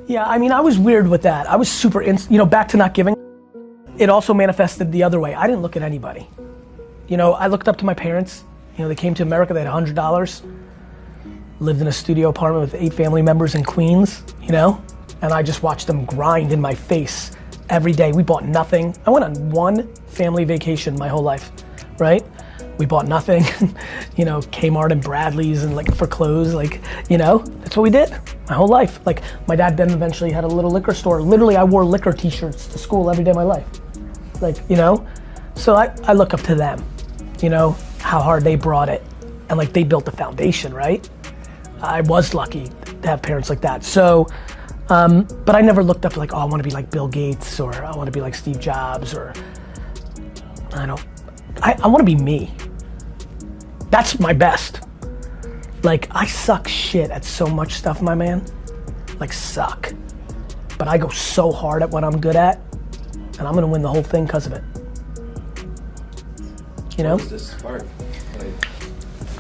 Yeah, I mean, I was weird with that. I was super, back to not giving. It also manifested the other way. I didn't look at anybody. I looked up to my parents. They came to America, they had $100, lived in a studio apartment with 8 family members in Queens, and I just watched them grind in my face every day. We bought nothing. I went on one family vacation my whole life, right? We bought nothing, Kmart and Bradley's and for clothes, that's what we did my whole life. My dad then eventually had a little liquor store. Literally, I wore liquor t-shirts to school every day of my life. So I look up to them, how hard they brought it. And they built the foundation, right? I was lucky to have parents like that. So, but I never looked up I want to be like Bill Gates, or I want to be like Steve Jobs, or I want to be me. That's my best. I suck shit at so much stuff, my man. Suck. But I go so hard at what I'm good at, and I'm gonna win the whole thing because of it. What was the spark?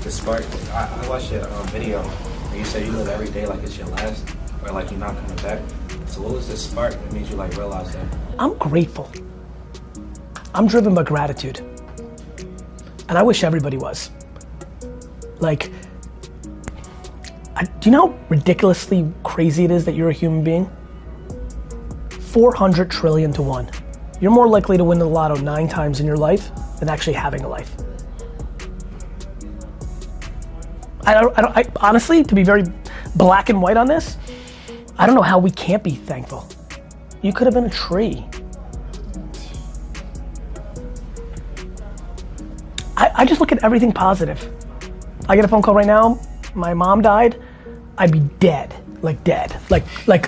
The spark. I watched your video where you said you live every day like it's your last, or you're not coming back. So what was the spark that made you realize that? I'm grateful. I'm driven by gratitude. And I wish everybody was. Do you know how ridiculously crazy it is that you're a human being? 400 trillion to 1. You're more likely to win the lotto 9 times in your life than actually having a life. I honestly, to be very black and white on this, I don't know how we can't be thankful. You could have been a tree. I just look at everything positive. I get a phone call right now, my mom died, I'd be dead, dead.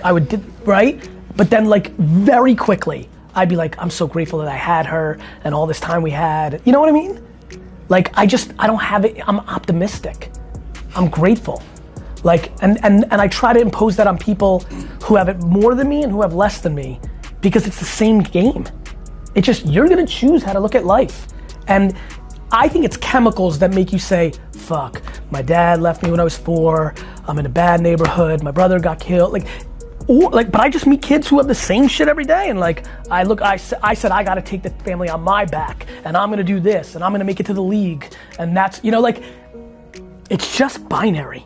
I would, right? But then very quickly, I'd be I'm so grateful that I had her and all this time we had. You know what I mean? I don't have it, I'm optimistic. I'm grateful. And I try to impose that on people who have it more than me and who have less than me, because it's the same game. It's just, you're gonna choose how to look at life. And I think it's chemicals that make you say, fuck, my dad left me when I was 4, I'm in a bad neighborhood, my brother got killed. But I just meet kids who have the same shit every day, and I said I gotta take the family on my back, and I'm gonna do this, and I'm gonna make it to the league, and that's, it's just binary.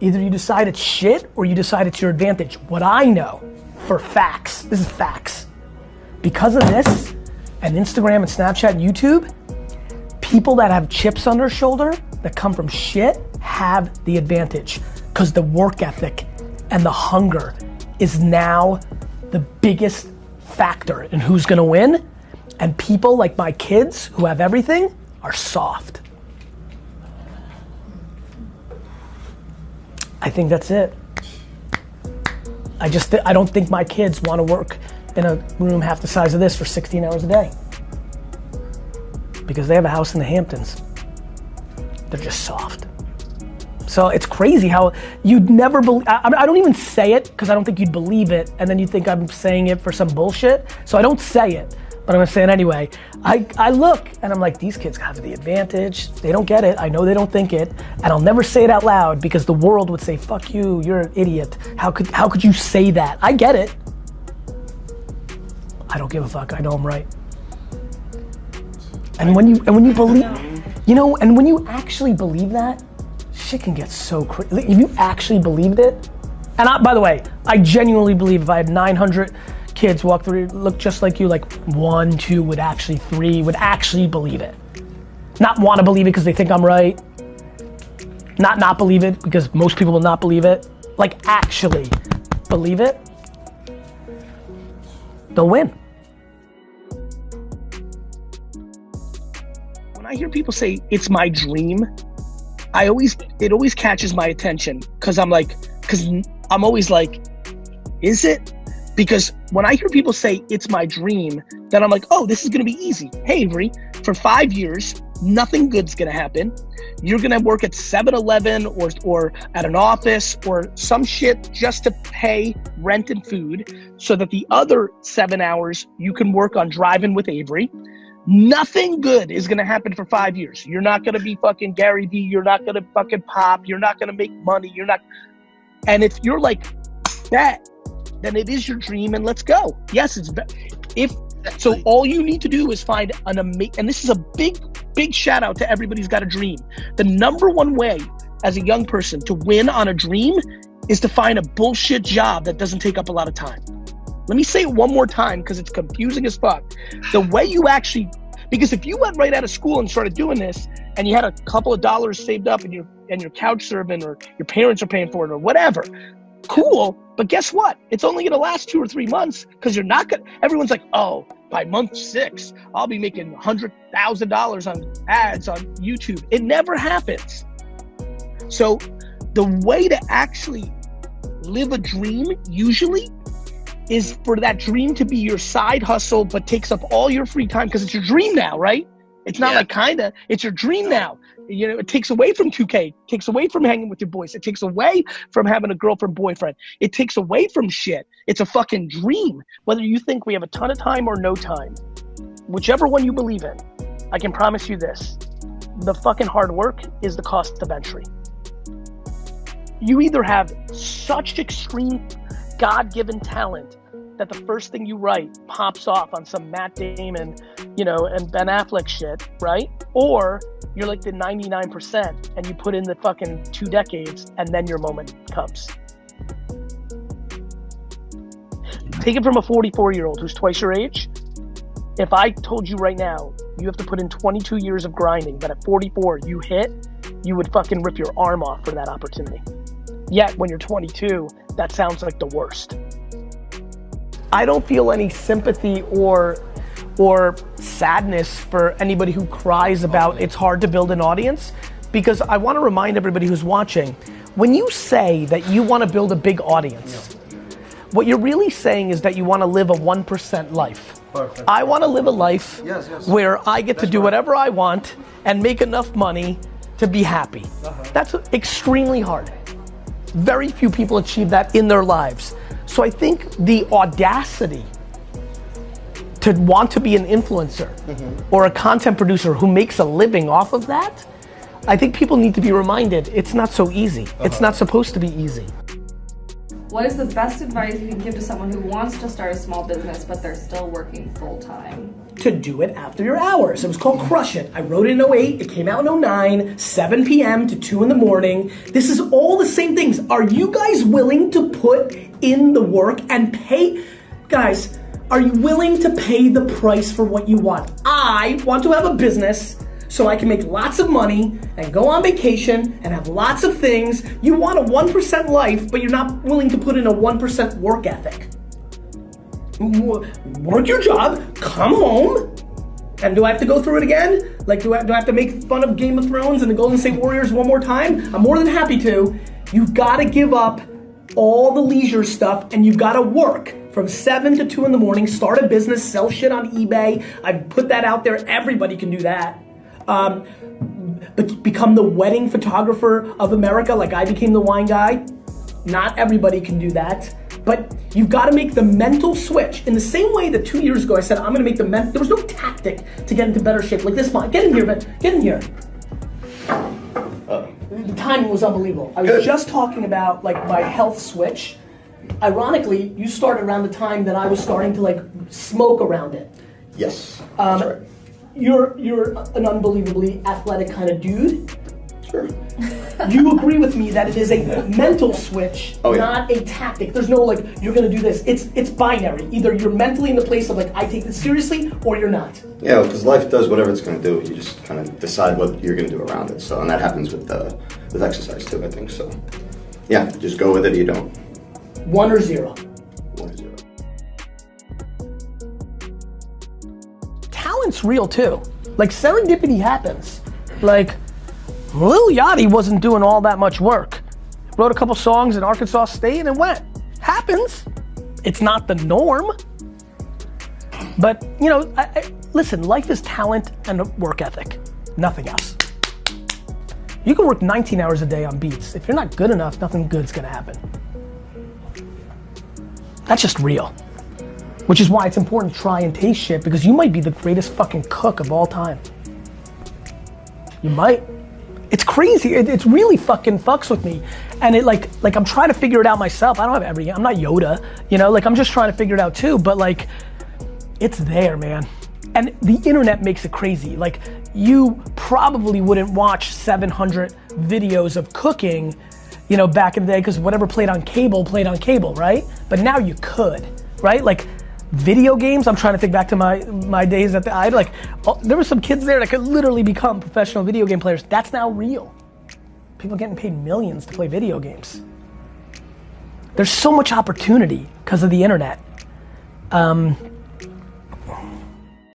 Either you decide it's shit, or you decide it's your advantage. What I know, for facts, this is facts, because of this, and Instagram and Snapchat and YouTube, people that have chips on their shoulder, that come from shit, have the advantage, because the work ethic and the hunger is now the biggest factor in who's gonna win. And people like my kids who have everything are soft. I think that's it. I don't think my kids wanna work in a room half the size of this for 16 hours a day, because they have a house in the Hamptons. They're just soft. So it's crazy how you'd never believe, I don't even say it because I don't think you'd believe it, and then you think I'm saying it for some bullshit. So I don't say it, but I'm gonna say it anyway. I look and I'm these kids have the advantage. They don't get it, I know they don't think it, and I'll never say it out loud because the world would say, fuck you, you're an idiot. How could you say that? I get it. I don't give a fuck, I know I'm right. And when you believe, and when you actually believe that, shit can get so crazy. If you actually believed it, and by the way, I genuinely believe if I had 900 kids walk through, look just like you, 1, 2 would actually, 3 would actually believe it. Not want to believe it because they think I'm right. Not believe it because most people will not believe it. Actually believe it. They'll win. When I hear people say, it's my dream, it always catches my attention, because I'm always is it? Because when I hear people say, it's my dream, then I'm oh, this is gonna be easy. Hey, Avery, for 5 years, nothing good's gonna happen. You're gonna work at 7-Eleven or at an office or some shit just to pay rent and food, so that the other 7 hours you can work on driving with Avery. Nothing good is gonna happen for 5 years. You're not gonna be fucking Gary Vee, you're not gonna fucking pop, you're not gonna make money, you're not. And if you're bet, then it is your dream, and let's go. Yes, so all you need to do is find an amazing, and this is a big shout out to everybody who's got a dream. The number one way as a young person to win on a dream is to find a bullshit job that doesn't take up a lot of time. Let me say it one more time because it's confusing as fuck. The way you actually, because if you went right out of school and started doing this and you had a couple of dollars saved up and you're couch serving or your parents are paying for it or whatever, cool, but guess what? It's only gonna last 2 or 3 months because you're not gonna, everyone's like, oh, by month 6, I'll be making $100,000 on ads on YouTube. It never happens. So the way to actually live a dream usually is for that dream to be your side hustle, but takes up all your free time because it's your dream now, right? It's not like kinda, it's your dream now. You know, it takes away from 2K, takes away from hanging with your boys. It takes away from having a girlfriend, boyfriend. It takes away from shit. It's a fucking dream. Whether you think we have a ton of time or no time, whichever one you believe in, I can promise you this, the fucking hard work is the cost of entry. You either have such extreme God-given talent that the first thing you write pops off on some Matt Damon, you know, and Ben Affleck shit, right? Or you're like the 99% and you put in the fucking 2 decades and then your moment comes. Take it from a 44-year-old who's twice your age. If I told you right now, you have to put in 22 years of grinding, but at 44 you hit, you would fucking rip your arm off for that opportunity. Yet when you're 22, that sounds like the worst. I don't feel any sympathy or sadness for anybody who cries about it's hard to build an audience, because I want to remind everybody who's watching, when you say that you want to build a big audience, what you're really saying is that you want to live a 1% life. Perfect. I want to live a life where I get to do whatever I want and make enough money to be happy. That's extremely hard. Very few people achieve that in their lives. So I think the audacity to want to be an influencer or a content producer who makes a living off of that, I think people need to be reminded it's not so easy. It's not supposed to be easy. What is the best advice you can give to someone who wants to start a small business but they're still working full time? To do it after your hours. It was called Crush It. I wrote it in 08, it came out in 09, 7 p.m. to 2 in the morning. This is all the same things. Are you guys willing to put in the work and pay? Guys, are you willing to pay the price for what you want? I want to have a business so I can make lots of money and go on vacation and have lots of things. You want a 1% life, but you're not willing to put in a 1% work ethic. Work your job, come home, and do I have to go through it again? Like, do I have to make fun of Game of Thrones and the Golden State Warriors one more time? I'm more than happy to. You've got to give up all the leisure stuff and you've got to work from 7 to 2 in the morning, start a business, sell shit on eBay. I've put that out there. Everybody can do that. But become the wedding photographer of America like I became the wine guy. Not everybody can do that. But you've got to make the mental switch. In the same way that 2 years ago I said, I'm going to make there was no tactic to get into better shape like this. Get in here, man. Get in here. The timing was unbelievable. I was just talking about like my health switch. Ironically, you started around the time that I was starting to like smoke around it. Yes, that's right. You're an unbelievably athletic kind of dude. Sure. You agree with me that it is a mental switch, not a tactic. There's no like, you're gonna do this. It's binary. Either you're mentally in the place of like, I take this seriously, or you're not. Yeah, because life does whatever it's gonna do. You just kind of decide what you're gonna do around it. So, and that happens with exercise too, I think. So, yeah, just go with it or you don't. 1 or 0. 1 or 0. Talent's real too. Like serendipity happens. Like, Lil Yachty wasn't doing all that much work. Wrote a couple songs in Arkansas State and it went. Happens. It's not the norm. But, you know, listen, life is talent and work ethic. Nothing else. You can work 19 hours a day on beats. If you're not good enough, nothing good's gonna happen. That's just real. Which is why it's important to try and taste shit, because you might be the greatest fucking cook of all time. You might. It's crazy. It's really fucking fucks with me. And it like I'm trying to figure it out myself. I don't have every, I'm not Yoda, you know, like I'm just trying to figure it out too, but like, it's there, man. And the internet makes it crazy. Like, you probably wouldn't watch 700 videos of cooking, you know, back in the day, because whatever played on cable, right? But now you could, right? Like, video games, I'm trying to think back to my days at there were some kids there that could literally become professional video game players. That's now real. People getting paid millions to play video games. There's so much opportunity because of the internet.